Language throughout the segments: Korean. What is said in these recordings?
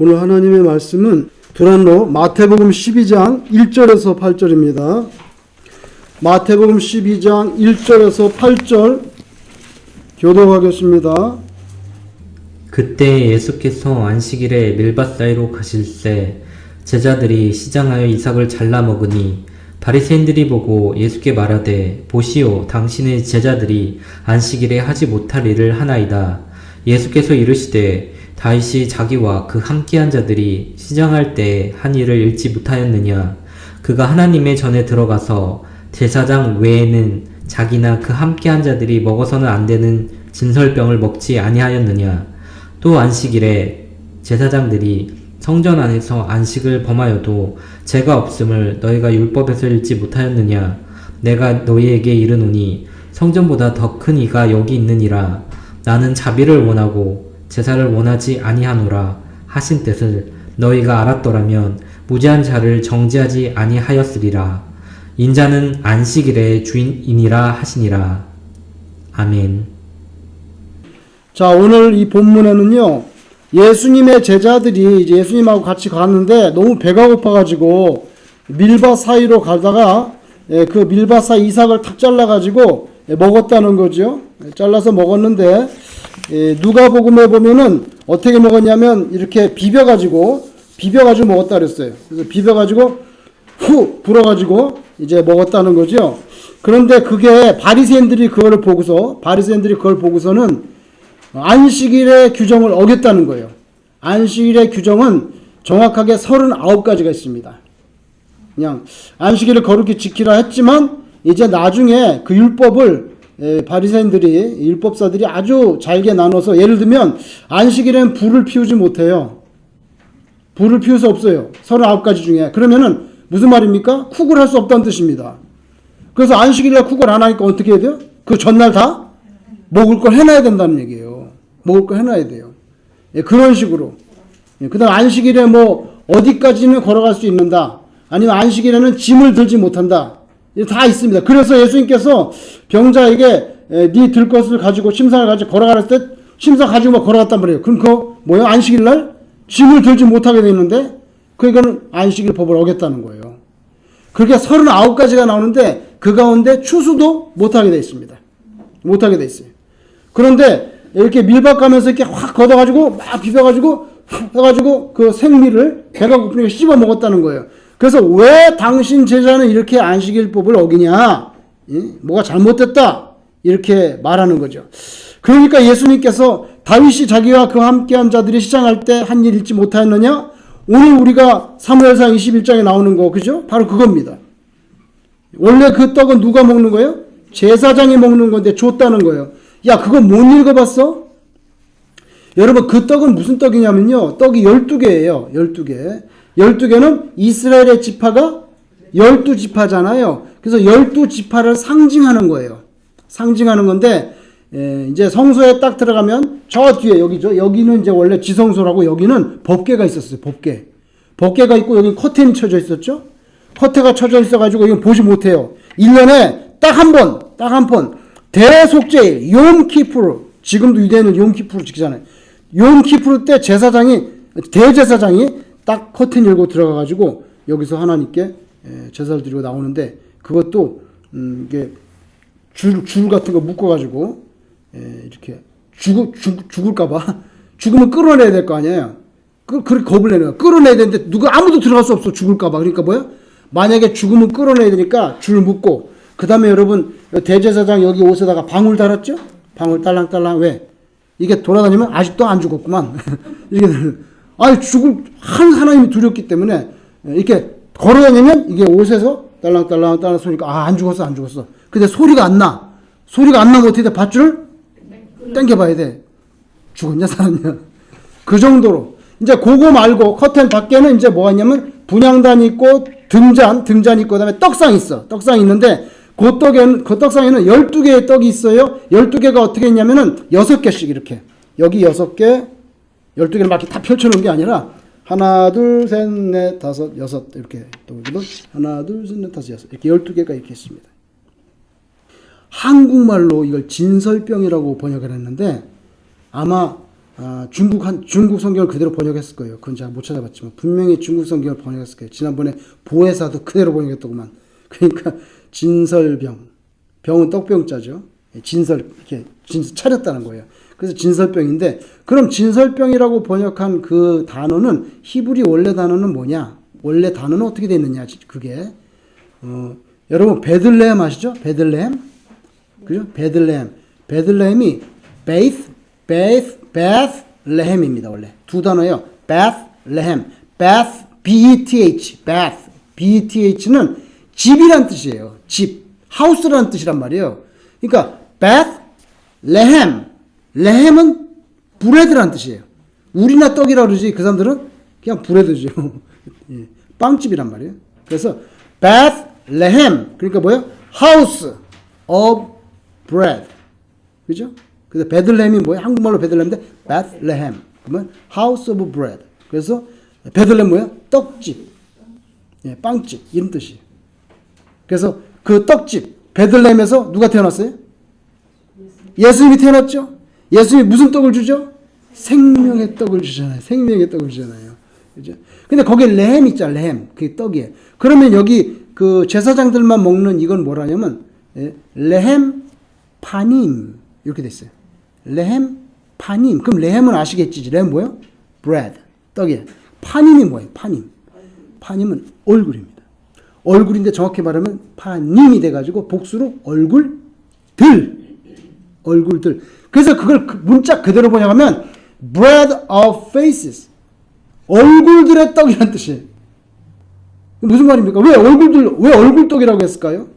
오늘 하나님의 말씀은 두란노 마태복음 12장 1절에서 8절입니다. 마태복음 12장 1절에서 8절 교독하겠습니다. 그때 예수께서 안식일에 밀밭 사이로 가실새 제자들이 시장하여 이삭을 잘라 먹으니 바리새인들이 보고 예수께 말하되 보시오 당신의 제자들이 안식일에 하지 못할 일을 하나이다. 예수께서 이르시되 다윗이 자기와 그 함께한 자들이 시장할 때 한 일을 읽지 못하였느냐. 그가 하나님의 전에 들어가서 제사장 외에는 자기나 그 함께한 자들이 먹어서는 안 되는 진설병을 먹지 아니하였느냐. 또 안식일에 제사장들이 성전 안에서 안식을 범하여도 죄가 없음을 너희가 율법에서 읽지 못하였느냐. 내가 너희에게 이르노니 성전보다 더 큰 이가 여기 있느니라. 나는 자비를 원하고 제사를 원하지 아니하노라 하신 뜻을 너희가 알았더라면 무죄한 자를 정죄하지 아니하였으리라. 인자는 안식일의 주인이니라 하시니라. 아멘. 자, 오늘 이 본문에는요, 예수님의 제자들이 이제 예수님하고 같이 갔는데 너무 배가 고파가지고 밀밭 사이로 가다가 그 밀밭 사이 이삭을 탁 잘라가지고 먹었다는 거죠. 잘라서 먹었는데 누가복음에 보면은 어떻게 먹었냐면 이렇게 비벼가지고 먹었다 그랬어요. 그래서 비벼가지고 후 불어가지고 이제 먹었다는 거죠. 그런데 그게 바리새인들이 그걸 보고서는 안식일의 규정을 어겼다는 거예요. 안식일의 규정은 정확하게 39가지가 있습니다. 그냥 안식일을 거룩히 지키라 했지만 이제 나중에 그 율법을 바리새인들이 율법사들이 아주 잘게 나눠서 예를 들면 안식일엔 불을 피우지 못해요. 불을 피울 수 없어요. 39가지 중에. 그러면은 무슨 말입니까? 쿡을 할 수 없다는 뜻입니다. 그래서 안식일에 쿡을 안 하니까 어떻게 해야 돼요? 그 전날 다 먹을 걸 해놔야 된다는 얘기예요. 먹을 걸 해놔야 돼요. 그런 식으로. 그 다음 안식일에 뭐 어디까지는 걸어갈 수 있는다. 아니면 안식일에는 짐을 들지 못한다. 다 있습니다. 그래서 예수님께서 병자에게 네 들 것을 가지고 침상을 가지고 걸어가라 때 침상 가지고 막 걸어갔단 말이에요. 그럼 그거 뭐예요? 안식일 날 짐을 들지 못하게 돼 있는데 그러니까는 안식일 법을 어겼다는 거예요. 그렇게 39가지가 나오는데 그 가운데 추수도 못하게 돼 있습니다. 못하게 돼 있어요. 그런데 이렇게 밀밭 가면서 이렇게 확 걷어가지고 막 비벼가지고 해가지고 그 생미를 배가 고프니까 씹어 먹었다는 거예요. 그래서 왜 당신 제자는 이렇게 안식일법을 어기냐? 뭐가 잘못됐다. 이렇게 말하는 거죠. 그러니까 예수님께서 다윗이 자기와 그 함께한 자들이 시장할 때 한 일 읽지 못하였느냐? 오늘 우리가 사무엘상 21장에 나오는 거, 그죠? 바로 그겁니다. 원래 그 떡은 누가 먹는 거예요? 제사장이 먹는 건데 줬다는 거예요. 야, 그거 못 읽어봤어? 여러분, 그 떡은 무슨 떡이냐면요. 떡이 12개예요. 12개. 12개는 이스라엘의 지파가 12지파잖아요. 그래서 12지파를 상징하는 거예요. 상징하는 건데, 이제 성소에 딱 들어가면 저 뒤에 여기죠. 여기는 이제 원래 지성소라고 여기는 법궤가 있었어요. 법궤가 있고 여기 커튼이 쳐져 있었죠. 커튼가 쳐져 있어가지고 이건 보지 못해요. 1년에 딱 한 번 대속죄일 욤키푸르, 지금도 유대인은 욤키푸르 지키잖아요. 욤키푸르 때 대제사장이 딱 커튼 열고 들어가가지고 여기서 하나님께 제사를 드리고 나오는데 그것도 이게 줄 같은 거 묶어가지고 이렇게 죽을까봐 죽으면 끌어내야 될 거 아니에요. 그렇게 겁을 내는 거야. 끌어내야 되는데 아무도 들어갈 수 없어. 죽을까봐. 그러니까 뭐야? 만약에 죽으면 끌어내야 되니까 줄 묶고 그 다음에 여러분 대제사장 여기 옷에다가 방울 달았죠? 방울 딸랑딸랑. 왜? 이게 돌아다니면 아직도 안 죽었구만. 이게 하나님이 두렵기 때문에 이렇게 걸어다니면 이게 옷에서 딸랑딸랑 소리가 안 죽었어. 근데 소리가 안 나면 어떻게 돼? 밧줄을 당겨봐야 돼. 죽었냐 살았냐. 그 정도로. 이제 그거 말고 커튼 밖에는 이제 뭐가 있냐면 분향단 있고 등잔 있고 그다음에 떡상 있어. 떡상이 있는데 그 떡상에는 12개의 떡이 있어요. 12개가 어떻게 있냐면은 6개씩 이렇게. 여기 6개, 12개를 막 이렇게 다 펼쳐놓은 게 아니라 하나, 둘, 셋, 넷, 다섯, 여섯 이렇게 또 하나, 둘, 셋, 넷, 다섯, 여섯 이렇게 12개가 이렇게 있습니다. 한국말로 이걸 진설병이라고 번역을 했는데 아마 중국 성경을 그대로 번역했을 거예요. 그건 제가 못 찾아봤지만 분명히 중국 성경을 번역했을 거예요. 지난번에 보혜사도 그대로 번역했더구만. 그러니까 진설병, 병은 떡병자죠. 이렇게 차렸다는 거예요. 그래서 진설병인데, 그럼 진설병이라고 번역한 그 단어는, 히브리 원래 단어는 뭐냐? 원래 단어는 어떻게 되느냐? 그게 여러분 베들레헴 아시죠? 베들레헴, 그죠? 베들레헴이 베스레헴입니다. 원래 두 단어예요. 베스레헴, BETH는 집이란 뜻이에요. 집, 하우스라는 뜻이란 말이에요. 그러니까 레헴은 브레드란 뜻이에요. 우리나 떡이라 그러지 그 사람들은 그냥 브레드죠. 예, 빵집이란 말이에요. 그래서 베들레헴, 그러니까 뭐예요? House of Bread, 그죠? 그래서 베들레헴이 뭐예요? 한국말로 베들레헴인데 베들레헴 그러면 House of Bread. 그래서 베들레헴 뭐예요? 떡집, 예, 빵집 이런 뜻이에요. 그래서 그 떡집 베들레헴에서 누가 태어났어요? 예수님이 태어났죠. 예수님이 무슨 떡을 주죠? 생명의 떡을 주잖아요. 생명의 떡을 주잖아요. 그죠? 근데 거기에 레헴 있잖아요. 레헴. 그게 떡이에요. 그러면 여기 그 제사장들만 먹는 이건 뭐라냐면, 레헴 파님. 이렇게 됐어요. 레헴 파님. 그럼 레헴은 아시겠지? 레헴 뭐예요? bread. 떡이에요. 파님이 뭐예요? 파님. 파님은 얼굴입니다. 얼굴인데 정확히 말하면 파님이 돼가지고 복수로 얼굴들. 그래서 그걸 문자 그대로 번역하면 bread of faces. 얼굴들의 떡이라는 뜻이에요. 무슨 말입니까? 왜 얼굴떡이라고 했을까요?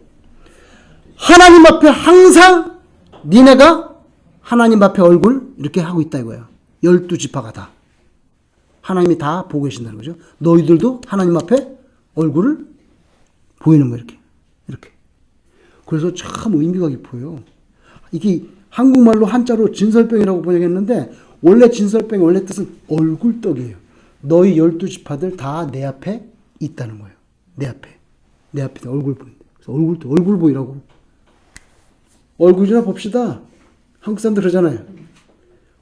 하나님 앞에 항상 니네가 하나님 앞에 얼굴 이렇게 하고 있다 이거예요. 12지파가 다. 하나님이 다 보고 계신다는 거죠. 너희들도 하나님 앞에 얼굴을 보이는 거예요. 이렇게. 그래서 참 의미가 깊어요. 이게 한국말로 한자로 진설병이라고 번역했는데 원래 진설병의 원래 뜻은 얼굴떡이에요. 너희 12지파들 다 내 앞에 있다는 거예요. 내 앞에 얼굴 보인다. 그래서 얼굴 보이라고. 얼굴이나 봅시다. 한국 사람들 그러잖아요.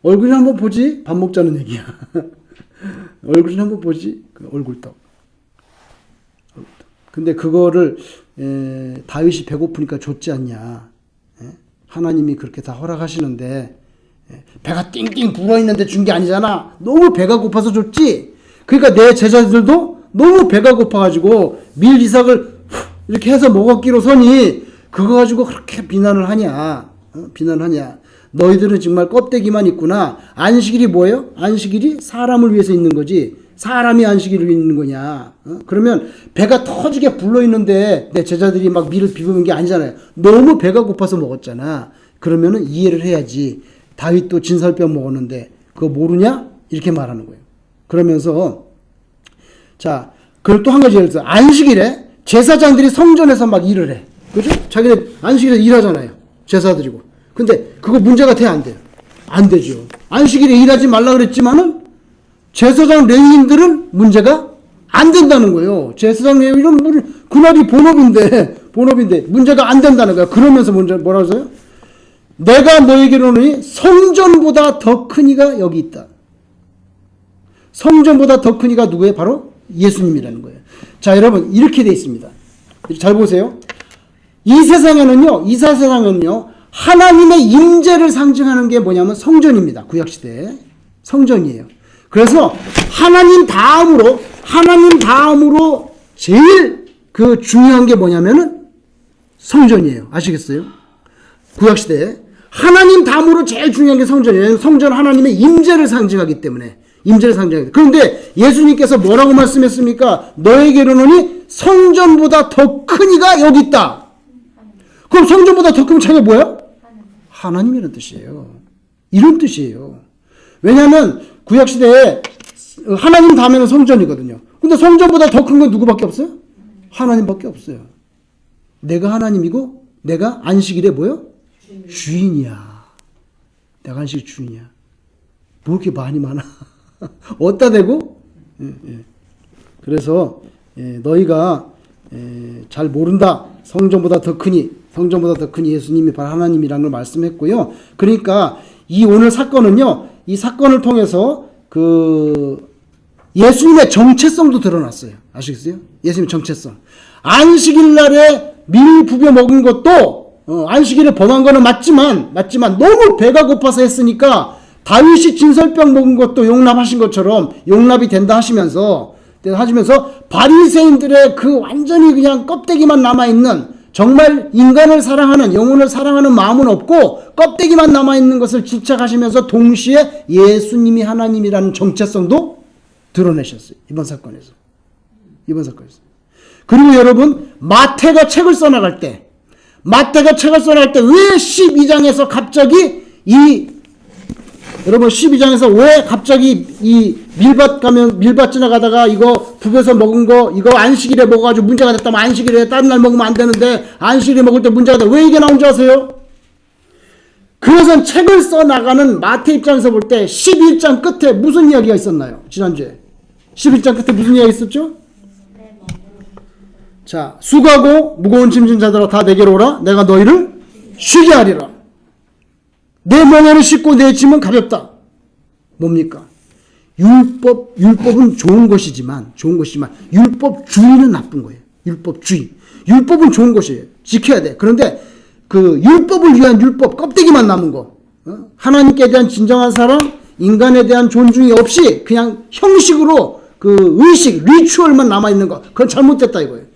얼굴이나 한번 보지. 밥 먹자는 얘기야. 얼굴이나 한번 보지. 얼굴떡. 근데 그거를 다윗이 배고프니까 줬지 않냐. 하나님이 그렇게 다 허락하시는데 배가 띵띵 불어있는데 준 게 아니잖아. 너무 배가 고파서 줬지. 그러니까 내 제자들도 너무 배가 고파가지고 밀 이삭을 이렇게 해서 먹었기로 서니 그거 가지고 그렇게 비난을 하냐. 너희들은 정말 껍데기만 있구나. 안식일이 뭐예요? 안식일이 사람을 위해서 있는 거지. 사람이 안식일을 있는 거냐. 그러면 배가 터지게 불러있는데 내 제자들이 막 밀을 비비는 게 아니잖아요. 너무 배가 고파서 먹었잖아. 그러면은 이해를 해야지. 다윗도 진설병 먹었는데 그거 모르냐? 이렇게 말하는 거예요. 그러면서 자, 그걸 또 한 가지 예를 들어서 안식일에 제사장들이 성전에서 막 일을 해. 그죠? 자기네 안식일에 일하잖아요. 제사드리고. 근데 그거 문제가 돼? 안 돼요? 안 되죠. 안식일에 일하지 말라 그랬지만은 제사장 레위인들은 문제가 안 된다는 거예요. 제사장 레위인은 그날이 본업인데 문제가 안 된다는 거예요. 그러면서 뭐라고 써요? 내가 너에게로는 성전보다 더 큰 이가 여기 있다. 성전보다 더 큰 이가 누구예요? 바로 예수님이라는 거예요. 자, 여러분 이렇게 돼 있습니다. 잘 보세요. 이 세상에는요 하나님의 임재를 상징하는 게 뭐냐면 성전입니다. 구약시대에 성전이에요. 그래서 하나님 다음으로 제일 그 중요한 게 뭐냐면은 성전이에요. 아시겠어요? 구약시대에 하나님 다음으로 제일 중요한 게 성전이에요. 성전 하나님의 임재를 상징하기 때문에. 그런데 예수님께서 뭐라고 말씀했습니까? 너에게로는 성전보다 더 큰 이가 여기 있다. 그럼 성전보다 더 크면 자기가 뭐야? 하나님이라는 뜻이에요. 이런 뜻이에요. 왜냐하면 구약시대에 하나님 다음에는 성전이거든요. 근데 성전보다 더 큰 건 누구밖에 없어요? 하나님밖에 없어요. 내가 하나님이고 내가 안식일에 뭐요? 주인이야. 내가 안식일 주인이야. 뭐 이렇게 많아. 어디다 대고? 그래서 너희가 잘 모른다. 성전보다 더 크니 예수님이 바로 하나님이라는 걸 말씀했고요. 그러니까 이 오늘 사건은요, 이 사건을 통해서 예수님의 정체성도 드러났어요. 아시겠어요? 예수님의 정체성. 안식일 날에 밀 부벼 먹은 것도, 안식일에 범한 거는 맞지만 너무 배가 고파서 했으니까 다윗이 진설병 먹은 것도 용납하신 것처럼 용납이 된다 하시면서 바리새인들의 그 완전히 그냥 껍데기만 남아있는, 정말 인간을 사랑하는, 영혼을 사랑하는 마음은 없고 껍데기만 남아있는 것을 집착하시면서 동시에 예수님이 하나님이라는 정체성도 드러내셨어요. 이번 사건에서. 그리고 여러분, 마태가 책을 써나갈 때 왜 12장에서 갑자기 여러분 12장에서 왜 갑자기 이 밀밭 지나가다가 이거 부벼서 먹은 거, 이거 안식일에 먹어가지고 문제가 됐다면 안식일에 다른 날 먹으면 안 되는데 안식일에 먹을 때 문제가 돼. 왜 이게 나온 줄 아세요? 그것은 책을 써나가는 마태 입장에서 볼 때 11장 끝에 무슨 이야기가 있었나요? 지난주에 11장 끝에 무슨 이야기 있었죠? 자, 수고하고 무거운 짐진 자들아 다 내게로 오라. 내가 너희를 쉬게 하리라. 내 멍에는 쉽고 내 짐은 가볍다. 뭡니까? 율법은 좋은 것이지만 율법주의는 나쁜 거예요. 율법은 좋은 것이에요. 지켜야 돼. 그런데 그 율법을 위한 율법, 껍데기만 남은 거, 하나님께 대한 진정한 사랑, 인간에 대한 존중이 없이 그냥 형식으로 그 의식, 리추얼만 남아있는 거, 그건 잘못됐다 이거예요.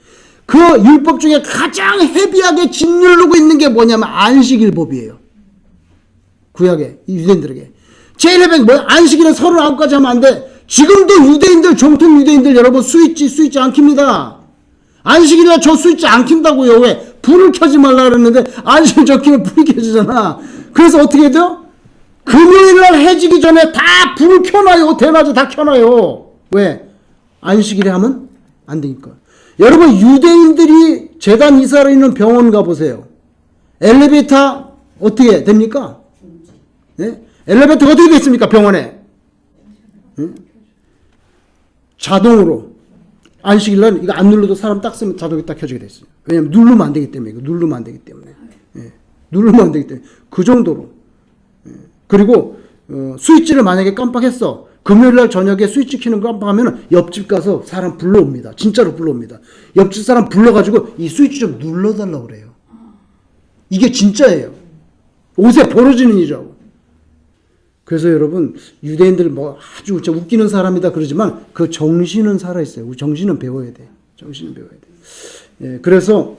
그 율법 중에 가장 헤비하게 짓누르고 있는 게 뭐냐면 안식일법이에요. 구약에, 유대인들에게. 제일 헤비한 뭐야? 안식일에 39가지 하면 안 돼. 지금도 유대인들, 정통 유대인들 여러분 스위치 안 킵니다. 안식일날 저 스위치 안 킨다고요. 왜? 불을 켜지 말라 그랬는데 안식일 저 키면 불이 켜지잖아. 그래서 어떻게 돼요? 금요일날 해지기 전에 다 불을 켜놔요. 대낮에 다 켜놔요. 왜? 안식일에 하면 안 되니까. 여러분 유대인들이 재단 이사를 있는 병원 가보세요. 엘리베이터 어떻게 됩니까? 네? 엘리베이터가 어떻게 되어 있습니까? 병원에. 자동으로. 안식일날 이거 안 눌러도 사람 딱 쓰면 자동이 딱 켜지게 됐어요. 왜냐면 누르면 안 되기 때문에. 누르면 안 되기 때문에. 그 정도로. 그리고 스위치를 만약에 깜빡했어. 금요일날 저녁에 스위치 켜는 거 깜빡하면 옆집 가서 사람 불러옵니다. 진짜로 불러옵니다. 옆집 사람 불러가지고 이 스위치 좀 눌러달라고 그래요. 이게 진짜예요. 옷에 벌어지는 일이라고. 그래서 여러분 유대인들 뭐 아주 진짜 웃기는 사람이다 그러지만 그 정신은 살아있어요. 정신은 배워야 돼. 예, 그래서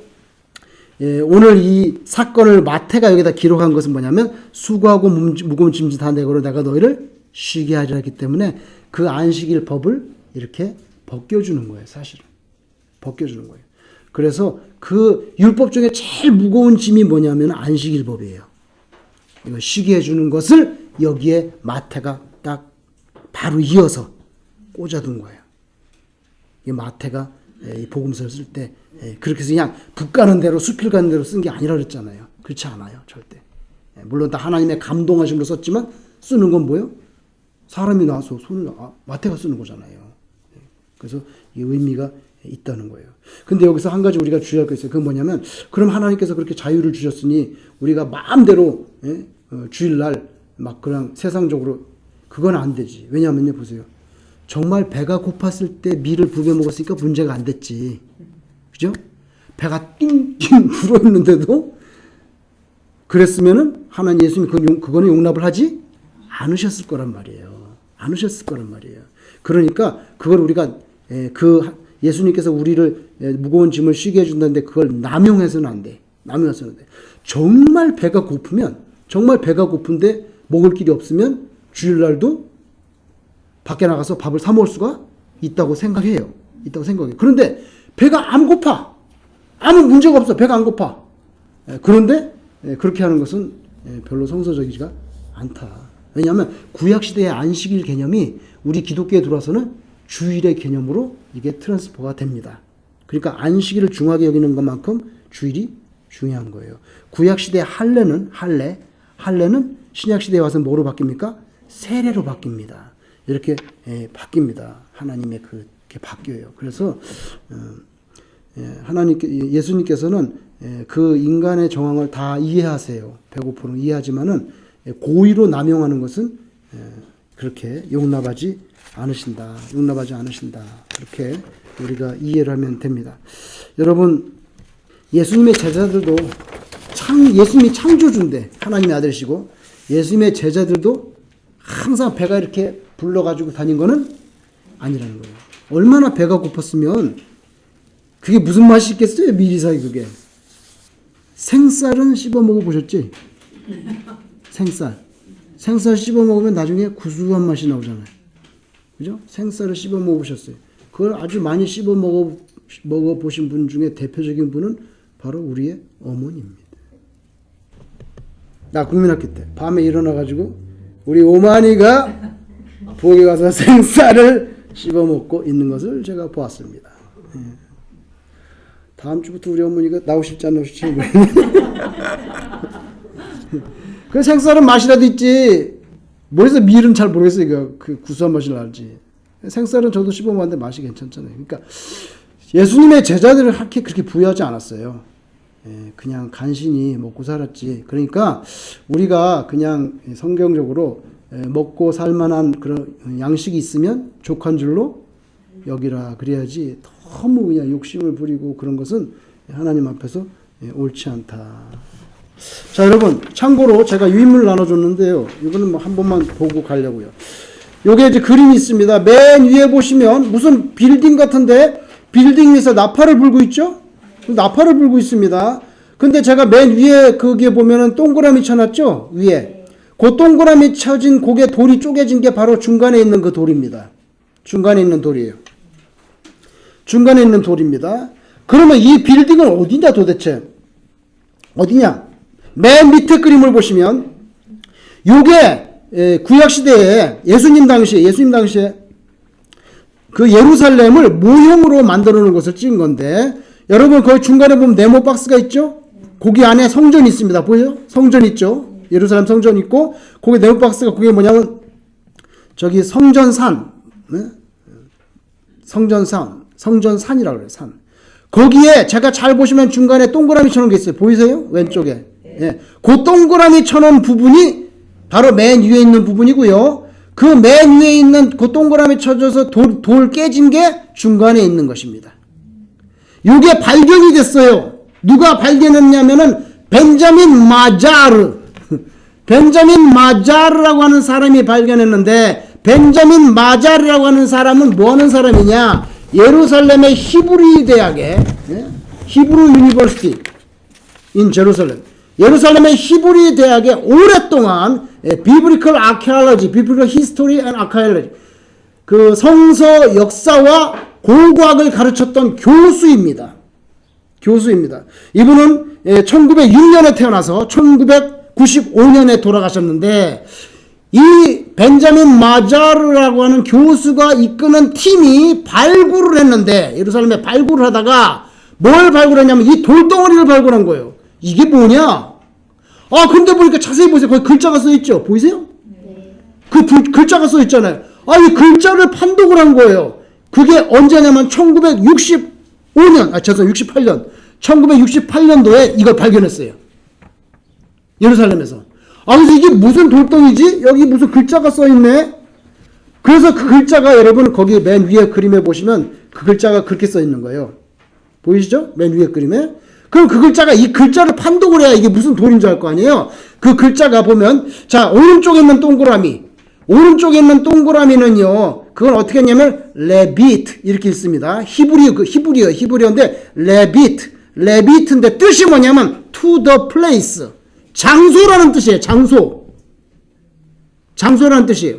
오늘 이 사건을 마태가 여기다 기록한 것은 뭐냐면 수고하고 무거운 짐진 다 내거로 내가 너희를 쉬게 하리라 했기 때문에 그 안식일 법을 이렇게 벗겨주는 거예요. 사실은. 벗겨주는 거예요. 그래서 그 율법 중에 제일 무거운 짐이 뭐냐면 안식일 법이에요. 이거 쉬게 해주는 것을 여기에 마태가 딱 바로 이어서 꽂아둔 거예요. 이 마태가 이 복음서를 쓸 때 그렇게 해서 그냥 북 가는 대로 수필 가는 대로 쓴 게 아니라 그랬잖아요. 그렇지 않아요. 절대. 물론 다 하나님의 감동하심으로 썼지만 쓰는 건 뭐예요? 사람이 나와서 마태가 쓰는 거잖아요. 그래서 이 의미가 있다는 거예요. 근데 여기서 한 가지 우리가 주의할 게 있어요. 그건 뭐냐면 그럼 하나님께서 그렇게 자유를 주셨으니 우리가 마음대로 주일날 막 그냥 세상적으로 그건 안 되지. 왜냐하면요 보세요. 정말 배가 고팠을 때 밀을 부벼 먹었으니까 문제가 안 됐지. 그죠? 배가 띵띵 불어있는데도 그랬으면은 하나님 예수님이 그거는 용납을 하지 않으셨을 거란 말이에요. 그러니까 그걸 우리가 예수님께서 우리를 무거운 짐을 쉬게 해준다는데 그걸 남용해서는 안 돼. 정말 배가 고픈데 먹을 길이 없으면 주일날도 밖에 나가서 밥을 사 먹을 수가 있다고 생각해요. 그런데 배가 안 고파. 아무 문제가 없어. 배가 안 고파. 그런데 그렇게 하는 것은 별로 성서적이지가 않다. 왜냐하면 구약시대의 안식일 개념이 우리 기독교에 들어와서는 주일의 개념으로 이게 트랜스퍼가 됩니다. 그러니까 안식일을 중요하게 여기는 것만큼 주일이 중요한 거예요. 구약시대의 할례는 신약시대에 와서 뭐로 바뀝니까? 세례로 바뀝니다. 이렇게 바뀝니다. 하나님의 그렇게 바뀌어요. 그래서 예수님께서는 그 인간의 정황을 다 이해하세요. 배고픔을 이해하지만은 고의로 남용하는 것은 그렇게 용납하지 않으신다. 그렇게 우리가 이해를 하면 됩니다. 여러분, 예수님의 제자들도 예수님이 창조주인데, 하나님의 아들이시고, 예수님의 제자들도 항상 배가 이렇게 불러가지고 다닌 거는 아니라는 거예요. 얼마나 배가 고팠으면 그게 무슨 맛이 있겠어요? 미리사이 그게. 생쌀은 씹어 먹어보셨지? 생쌀 씹어 먹으면 나중에 구수한 맛이 나오잖아요. 그죠? 생쌀을 씹어 먹어보셨어요. 그걸 아주 많이 씹어 먹어보신 분 중에 대표적인 분은 바로 우리의 어머니입니다. 나 국민학교 때 밤에 일어나가지고 우리 오마니가 부엌에 가서 생쌀을 씹어 먹고 있는 것을 제가 보았습니다. 다음 주부터 우리 어머니가 나오실지 안 나오실지 그 생쌀은 맛이라도 있지. 뭐해서 밀은 잘 모르겠어요. 그 구수한 맛이 날지. 생쌀은 저도 씹어 먹었는데 맛이 괜찮잖아요. 그러니까 예수님의 제자들을 그렇게 부유하지 않았어요. 그냥 간신히 먹고 살았지. 그러니까 우리가 그냥 성경적으로 먹고 살만한 그런 양식이 있으면 족한 줄로 여기라 그래야지, 너무 그냥 욕심을 부리고 그런 것은 하나님 앞에서 옳지 않다. 자, 여러분, 참고로 제가 유인물을 나눠줬는데요. 이거는 뭐 한 번만 보고 가려고요. 요게 이제 그림이 있습니다. 맨 위에 보시면 무슨 빌딩 같은데, 빌딩 위에서 나팔을 불고 있죠? 나팔을 불고 있습니다. 근데 제가 맨 위에 거기에 보면은 동그라미 쳐놨죠? 위에. 그 동그라미 쳐진 고개 돌이 쪼개진 게 바로 중간에 있는 그 돌입니다. 중간에 있는 돌이에요. 중간에 있는 돌입니다. 그러면 이 빌딩은 어디냐 도대체? 어디냐? 맨 밑에 그림을 보시면 요게 구약시대에 예수님 당시에 그 예루살렘을 모형으로 만들어 놓은 것을 찍은 건데, 여러분 거기 중간에 보면 네모 박스가 있죠? 거기 안에 성전이 있습니다. 보여요? 성전 있죠? 예루살렘 성전 있고, 거기 네모 박스가 그게 뭐냐면 저기 성전산, 네? 성전산이라고 그래요. 산. 거기에 제가 잘 보시면 중간에 동그라미 쳐놓은 게 있어요. 보이세요? 왼쪽에. 예. 그 동그라미 쳐놓은 부분이 바로 맨 위에 있는 부분이고요. 그 맨 위에 있는 그 동그라미 쳐져서 돌 깨진 게 중간에 있는 것입니다. 이게 발견이 됐어요. 누가 발견했냐면은 벤자민 마자르라고 하는 사람이 발견했는데, 벤자민 마자르라고 하는 사람은 뭐 하는 사람이냐? 예루살렘의 히브리 대학에, 히브루 유니버시티 인 제루살렘, 예루살렘의 히브리 대학에 오랫동안 비브리컬 아케올로지, 비브리컬 히스토리 앤 아케올로지, 그 성서 역사와 고고학을 가르쳤던 교수입니다. 이분은 1906년에 태어나서 1995년에 돌아가셨는데, 이 벤자민 마자르라고 하는 교수가 이끄는 팀이 발굴을 했는데, 예루살렘에 발굴을 하다가 뭘 발굴했냐면 이 돌덩어리를 발굴한 거예요. 이게 뭐냐? 근데 보니까 자세히 보세요. 거기 글자가 써있죠? 보이세요? 네. 그 글자가 써있잖아요. 이 글자를 판독을 한 거예요. 그게 언제냐면 1968년 1968년도에 이걸 발견했어요. 예루살렘에서. 그래서 이게 무슨 돌덩이지? 여기 무슨 글자가 써있네? 그래서 그 글자가, 여러분 거기 맨 위에 그림에 보시면 그 글자가 그렇게 써있는 거예요. 보이시죠? 맨 위에 그림에. 그럼 그 글자가, 이 글자를 판독을 해야 이게 무슨 돌인 줄 알 거 아니에요? 그 글자가 보면, 자, 오른쪽에 있는 동그라미는요, 그건 어떻게 했냐면, 레비트, 이렇게 있습니다. 히브리어인데, 레비트인데 뜻이 뭐냐면, to the place. 장소라는 뜻이에요, 장소라는 뜻이에요.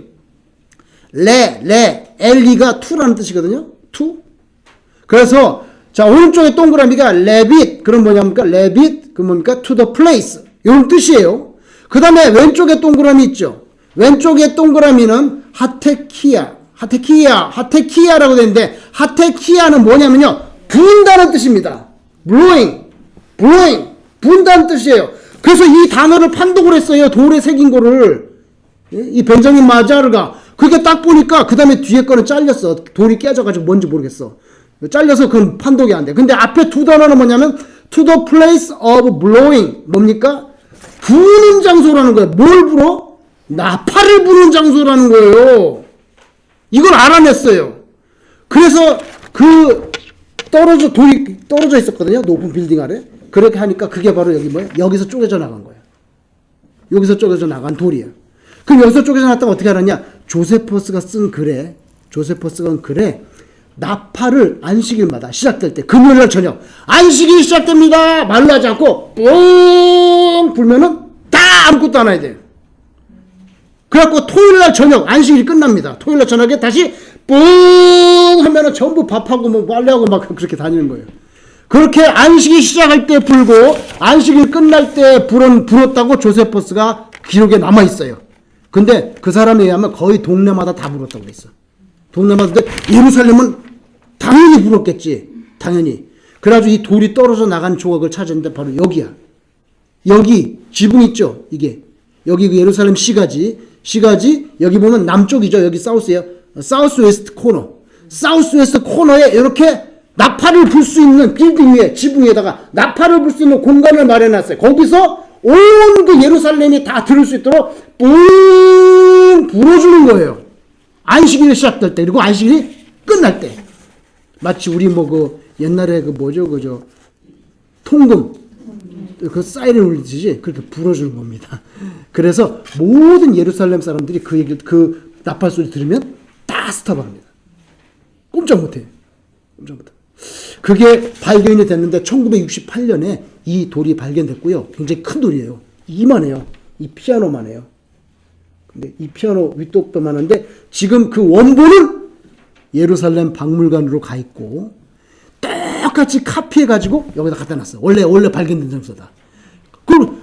엘리가 to라는 뜻이거든요, to. 그래서, 자, 오른쪽에 동그라미가 레빗, 그럼 뭐냐니까? 레빗, 그럼 뭡니까? to the place. 이런 뜻이에요. 그 다음에 왼쪽에 동그라미 있죠? 왼쪽에 동그라미는 하테키야라고 되는데, 하테키야는 뭐냐면요, 부은다는 뜻입니다. blowing, 부은다는 뜻이에요. 그래서 이 단어를 판독을 했어요. 돌에 새긴 거를. 이 벤자민 마자르가. 그게 딱 보니까, 그 다음에 뒤에 거는 잘렸어. 돌이 깨져가지고 뭔지 모르겠어. 잘려서 그건 판독이 안 돼. 근데 앞에 두 단어는 뭐냐면 to the place of blowing, 뭡니까? 부는 장소라는 거예요. 뭘 불어? 나팔을 부는 장소라는 거예요. 이걸 알아냈어요. 그래서 그 돌이 떨어져 있었거든요. 높은 빌딩 아래. 그렇게 하니까 그게 바로 여기 뭐예요? 여기서 쪼개져 나간 거예요. 여기서 쪼개져 나간 돌이에요. 그럼 여기서 쪼개져 나갔다가 어떻게 알았냐? 조세퍼스가 쓴 글에, 나팔을 안식일마다 시작될 때, 금요일날 저녁, 안식일이 시작됩니다! 말로 하지 않고, 뽕! 불면은 다 아무것도 안 해야 돼요. 그래갖고 토요일날 저녁, 안식일이 끝납니다. 토요일날 저녁에 다시 뽕! 하면은 전부 밥하고 뭐 빨래하고 막 그렇게 다니는 거예요. 그렇게 안식일 시작할 때 불고, 안식일 끝날 때 불었다고 조세퍼스가 기록에 남아있어요. 근데 그 사람에 의하면 거의 동네마다 다 불었다고 그랬어. 동네마다. 예루살렘은 당연히 불었겠지. 당연히. 그래가지고 이 돌이 떨어져 나간 조각을 찾았는데 바로 여기야. 여기 지붕 있죠. 이게. 여기 그 예루살렘 시가지, 여기 보면 남쪽이죠. 여기 사우스예요. 사우스 웨스트 코너. 사우스 웨스트 코너에 이렇게 나팔을 불 수 있는 빌딩 위에, 지붕 위에다가 나팔을 불 수 있는 공간을 마련했어요. 거기서 온 그 예루살렘이 다 들을 수 있도록 뿡 불어주는 거예요. 안식일이 시작될 때, 그리고 안식일이 끝날 때. 마치 우리 옛날에 그죠? 통금. 그 사이렌 울리듯이 그렇게 불어주는 겁니다. 그래서 모든 예루살렘 사람들이 그 나팔 소리 들으면 다 스탑합니다. 꼼짝 못해. 그게 발견이 됐는데 1968년에 이 돌이 발견됐고요. 굉장히 큰 돌이에요. 이만해요. 이 피아노만 해요. 근데 이 피아노 윗독도만 한데 지금 그 원본은 예루살렘 박물관으로 가 있고 똑같이 카피해가지고 여기다 갖다 놨어. 원래 발견된 장소다. 그럼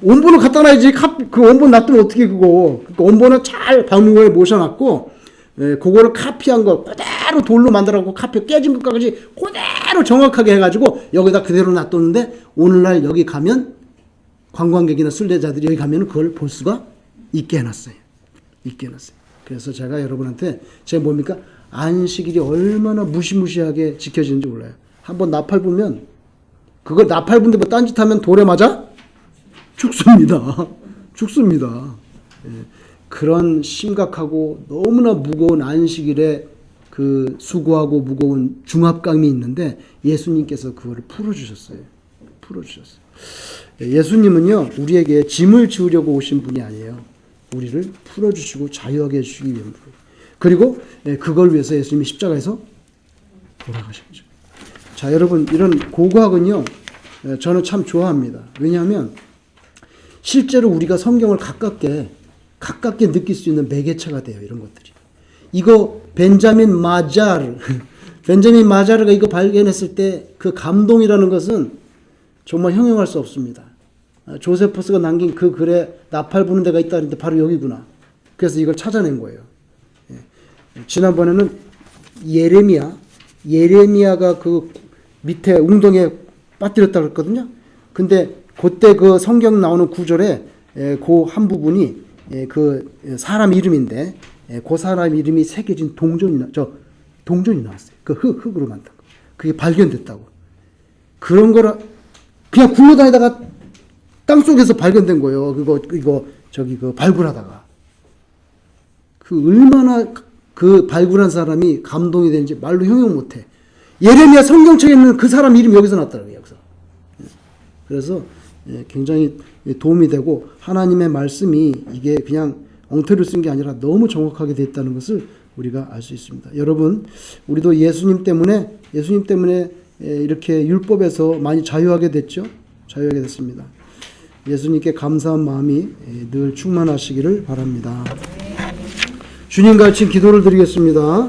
원본을 갖다 놔야지. 그 원본 놔두면 어떻게 그러니까 원본은 잘 박물관에 모셔놨고, 그거를 카피한 거 그대로 돌로 만들어갖고 카피 깨진 것까지 그대로 정확하게 해가지고 여기다 그대로 놔뒀는데 오늘날 여기 가면 관광객이나 순례자들이 여기 가면 그걸 볼 수가 있게 해놨어요. 그래서 제가 여러분한테 뭡니까? 안식일이 얼마나 무시무시하게 지켜지는지 몰라요. 한번 나팔 불면 그걸 나팔 분데 뭐 딴짓하면 돌에 맞아? 죽습니다. 예. 그런 심각하고 너무나 무거운 안식일에 그 수고하고 무거운 중압감이 있는데 예수님께서 그거를 풀어주셨어요. 예수님은요, 우리에게 짐을 지우려고 오신 분이 아니에요. 우리를 풀어주시고 자유하게 해주시기 위한 분. 그리고 그걸 위해서 예수님이 십자가에서 돌아가신 거죠. 자, 여러분, 이런 고고학은요, 저는 참 좋아합니다. 왜냐하면 실제로 우리가 성경을 가깝게 느낄 수 있는 매개체가 돼요. 이런 것들이. 이거 벤자민 마자르가 이거 발견했을 때 그 감동이라는 것은 정말 형용할 수 없습니다. 조세퍼스가 남긴 그 글에 나팔 부는 데가 있다는데 바로 여기구나. 그래서 이걸 찾아낸 거예요. 지난번에는 예레미야가 그 밑에 웅덩이에 빠뜨렸다고 했거든요. 근데 그때 그 성경 나오는 구절에 그 한 부분이 그 사람 이름인데 그 사람 이름이 새겨진 동전이 나왔어요. 그 흙으로 만든 거. 그게 발견됐다고. 그런 거라 그냥 굴러다니다가 땅속에서 발견된 거예요. 그 발굴하다가. 그 얼마나 그 발굴한 사람이 감동이 되는지 말로 형용 못해. 예레미야 성경책에 있는 그 사람 이름이 여기서 났더라고요. 여기서. 그래서 굉장히 도움이 되고 하나님의 말씀이 이게 그냥 엉터리로 쓴 게 아니라 너무 정확하게 됐다는 것을 우리가 알 수 있습니다. 여러분, 우리도 예수님 때문에 이렇게 율법에서 많이 자유하게 됐죠. 자유하게 됐습니다. 예수님께 감사한 마음이 늘 충만하시기를 바랍니다. 주님 같이 기도를 드리겠습니다.